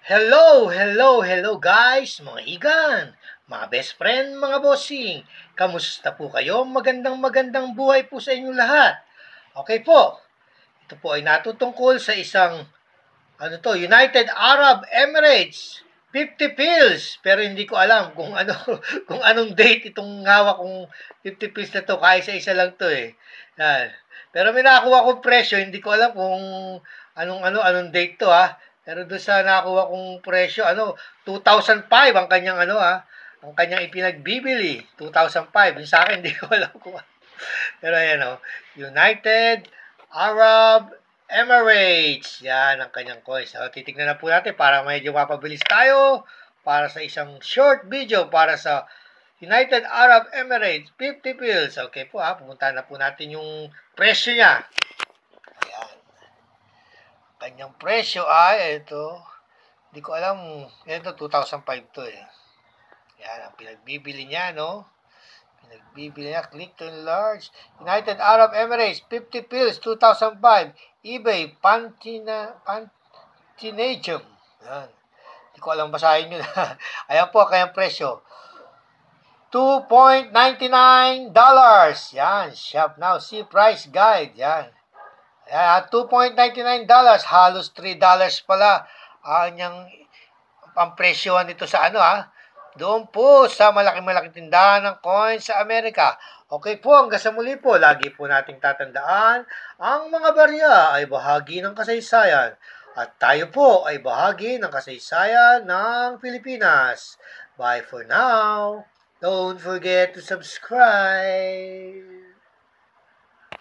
Hello, hello, hello guys, mga igan, mga best friend, mga bossing. Kamusta po kayo? Magandang buhay po sa inyong lahat. Okay po, ito po ay natutungkol sa isang, United Arab Emirates. 50 pills, pero hindi ko alam kung kung anong date itong hawak kong 50 pills na to, kaya isa-isa lang to eh. Yan. Pero may nakakuha kong presyo, hindi ko alam kung anong date to Pero doon sa nakakuha kong presyo, 2005 ang kanyang ang kanyang ipinagbibili, 2005. Yung sa akin, hindi ko alam kung pero ayan United Arab Emirates. Yan ang kanyang coins. So, titignan na po natin para medyo mapabilis tayo para sa isang short video para sa United Arab Emirates 50 pills. Okay po pumunta na po natin yung presyo niya. Ayan. Kanyang presyo ay ito. Hindi ko alam. Ito 2005 to eh. Yan ang pinagbibili niya, no? Pinagbibili niya. Click to enlarge. United Arab Emirates 50 pills 2005. eBay Pantinadium. Yan. Hindi ko alam basahin nyo na. Ayan po kayang presyo. $2.99. Yan. Shop now. See price guide. Yan. Ayan. $2.99. Halos $3 pala ang presyohan nito sa doon po sa malaking tindahan ng coins sa Amerika. Okay po, hanggang sa muli po, lagi po nating tatandaan, ang mga barya ay bahagi ng kasaysayan. At tayo po ay bahagi ng kasaysayan ng Pilipinas. Bye for now. Don't forget to subscribe.